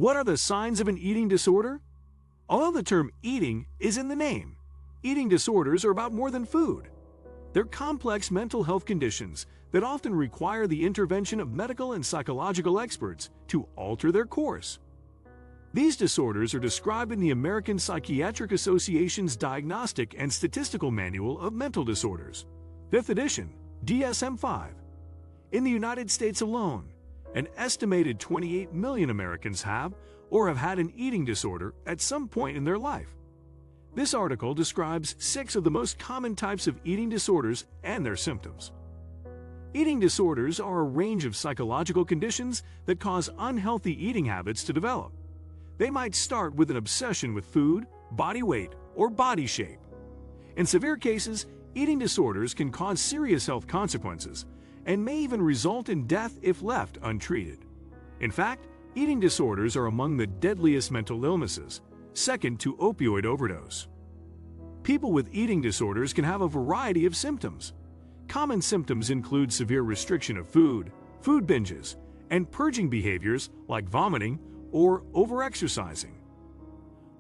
What are the signs of an eating disorder? Although the term eating is in the name, eating disorders are about more than food. They're complex mental health conditions that often require the intervention of medical and psychological experts to alter their course. These disorders are described in the American Psychiatric Association's Diagnostic and Statistical Manual of Mental Disorders, 5th edition, DSM-5. In the United States alone, an estimated 28 million Americans have or have had an eating disorder at some point in their life. This article describes 6 of the most common types of eating disorders and their symptoms. Eating disorders are a range of psychological conditions that cause unhealthy eating habits to develop. They might start with an obsession with food, body weight, or body shape. In severe cases, eating disorders can cause serious health consequences and may even result in death if left untreated. In fact, eating disorders are among the deadliest mental illnesses, second to opioid overdose. People with eating disorders can have a variety of symptoms. Common symptoms include severe restriction of food, food binges, and purging behaviors like vomiting or overexercising.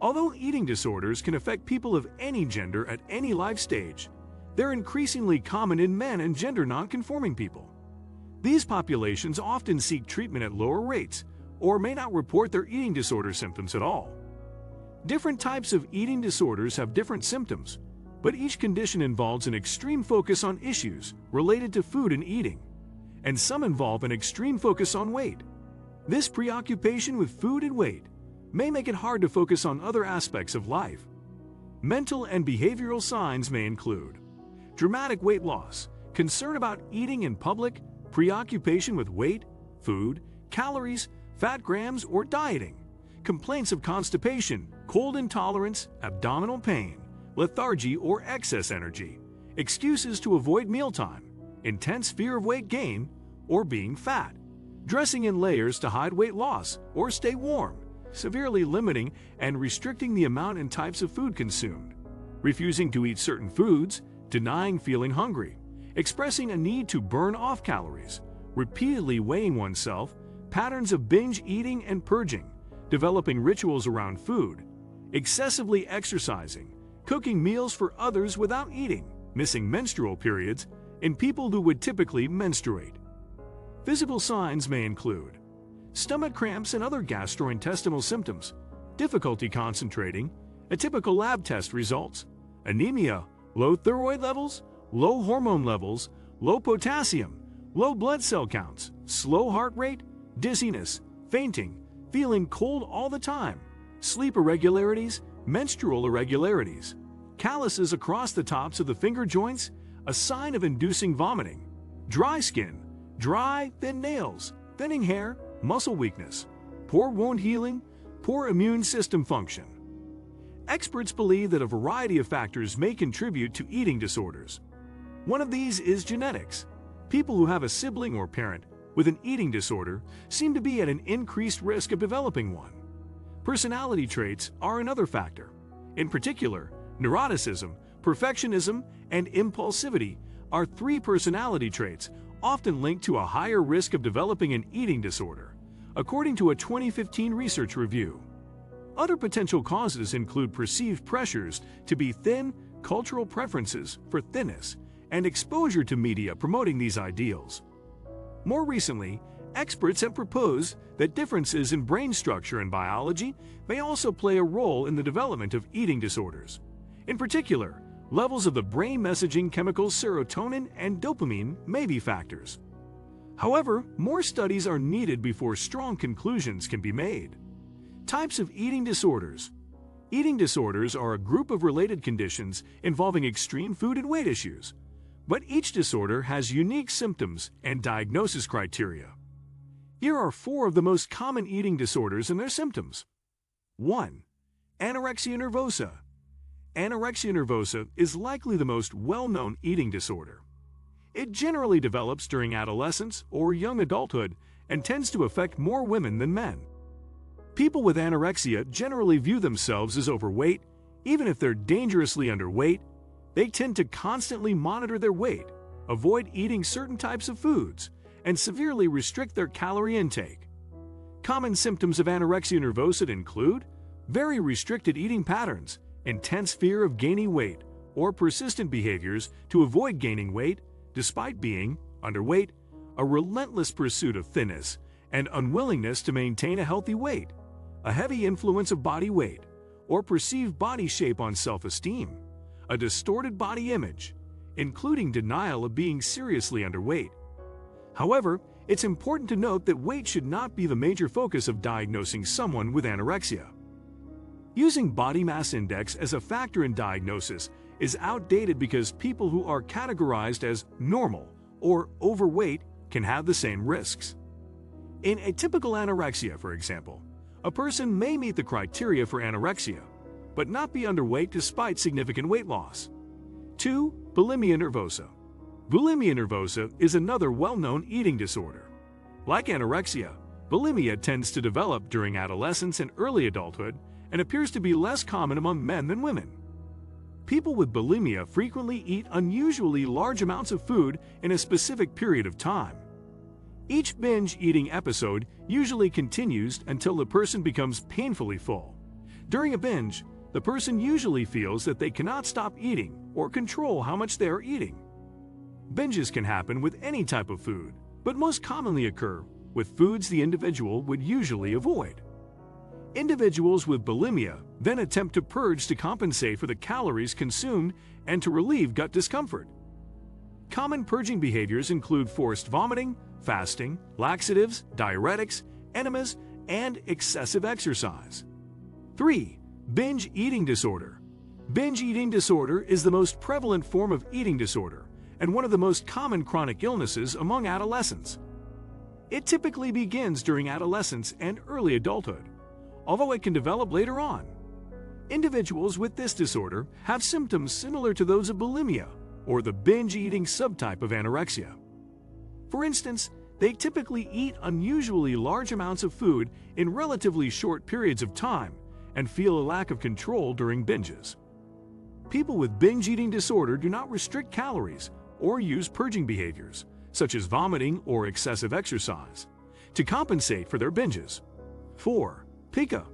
Although eating disorders can affect people of any gender at any life stage, they're increasingly common in men and gender nonconforming people. These populations often seek treatment at lower rates or may not report their eating disorder symptoms at all. Different types of eating disorders have different symptoms, but each condition involves an extreme focus on issues related to food and eating, and some involve an extreme focus on weight. This preoccupation with food and weight may make it hard to focus on other aspects of life. Mental and behavioral signs may include dramatic weight loss, concern about eating in public, preoccupation with weight, food, calories, fat grams, or dieting, complaints of constipation, cold intolerance, abdominal pain, lethargy or excess energy, excuses to avoid mealtime, intense fear of weight gain or being fat, dressing in layers to hide weight loss or stay warm, severely limiting and restricting the amount and types of food consumed, refusing to eat certain foods, denying feeling hungry, expressing a need to burn off calories, repeatedly weighing oneself, patterns of binge eating and purging, developing rituals around food, excessively exercising, cooking meals for others without eating, missing menstrual periods in people who would typically menstruate. Physical signs may include stomach cramps and other gastrointestinal symptoms, difficulty concentrating, atypical lab test results, anemia, low thyroid levels, low hormone levels, low potassium, low blood cell counts, slow heart rate, dizziness, fainting, feeling cold all the time, sleep irregularities, menstrual irregularities, calluses across the tops of the finger joints, a sign of inducing vomiting, dry skin, dry, thin nails, thinning hair, muscle weakness, poor wound healing, poor immune system function. Experts believe that a variety of factors may contribute to eating disorders. One of these is genetics. People who have a sibling or parent with an eating disorder seem to be at an increased risk of developing one. Personality traits are another factor. In particular, neuroticism, perfectionism, and impulsivity are 3 personality traits often linked to a higher risk of developing an eating disorder, according to a 2015 research review. Other potential causes include perceived pressures to be thin, cultural preferences for thinness, and exposure to media promoting these ideals. More recently, experts have proposed that differences in brain structure and biology may also play a role in the development of eating disorders. In particular, levels of the brain messaging chemicals serotonin and dopamine may be factors. However, more studies are needed before strong conclusions can be made. Types of eating disorders. Eating disorders are a group of related conditions involving extreme food and weight issues, but each disorder has unique symptoms and diagnosis criteria. Here are 4 of the most common eating disorders and their symptoms. 1. Anorexia nervosa. Anorexia nervosa is likely the most well-known eating disorder. It generally develops during adolescence or young adulthood and tends to affect more women than men. People with anorexia generally view themselves as overweight, even if they're dangerously underweight. They tend to constantly monitor their weight, avoid eating certain types of foods, and severely restrict their calorie intake. Common symptoms of anorexia nervosa include very restricted eating patterns, intense fear of gaining weight, or persistent behaviors to avoid gaining weight despite being underweight, a relentless pursuit of thinness, and unwillingness to maintain a healthy weight, a heavy influence of body weight, or perceived body shape on self-esteem, a distorted body image, including denial of being seriously underweight. However, it's important to note that weight should not be the major focus of diagnosing someone with anorexia. Using body mass index as a factor in diagnosis is outdated because people who are categorized as normal or overweight can have the same risks. In a typical anorexia, for example, a person may meet the criteria for anorexia, but not be underweight despite significant weight loss. 2. Bulimia nervosa. Bulimia nervosa is another well-known eating disorder. Like anorexia, bulimia tends to develop during adolescence and early adulthood and appears to be less common among men than women. People with bulimia frequently eat unusually large amounts of food in a specific period of time. Each binge eating episode usually continues until the person becomes painfully full. During a binge, the person usually feels that they cannot stop eating or control how much they are eating. Binges can happen with any type of food, but most commonly occur with foods the individual would usually avoid. Individuals with bulimia then attempt to purge to compensate for the calories consumed and to relieve gut discomfort. Common purging behaviors include forced vomiting, fasting, laxatives, diuretics, enemas, and excessive exercise. 3. Binge eating disorder. Binge eating disorder is the most prevalent form of eating disorder and one of the most common chronic illnesses among adolescents. It typically begins during adolescence and early adulthood, although it can develop later on. Individuals with this disorder have symptoms similar to those of bulimia or the binge-eating subtype of anorexia. For instance, they typically eat unusually large amounts of food in relatively short periods of time and feel a lack of control during binges. People with binge-eating disorder do not restrict calories or use purging behaviors, such as vomiting or excessive exercise, to compensate for their binges. 4. Pica.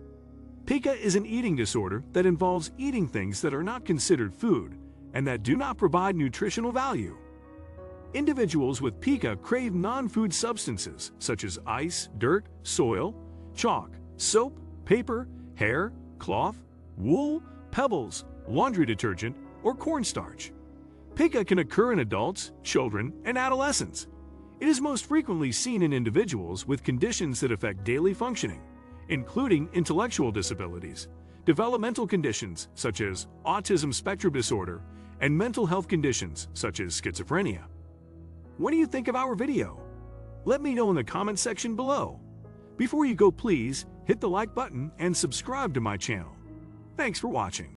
Pica is an eating disorder that involves eating things that are not considered food and that do not provide nutritional value. Individuals with pica crave non-food substances such as ice, dirt, soil, chalk, soap, paper, hair, cloth, wool, pebbles, laundry detergent, or cornstarch. Pica can occur in adults, children, and adolescents. It is most frequently seen in individuals with conditions that affect daily functioning, including intellectual disabilities, developmental conditions such as autism spectrum disorder, and mental health conditions such as schizophrenia. What do you think of our video? Let me know in the comment section below. Before you go, please hit the like button and subscribe to my channel. Thanks for watching.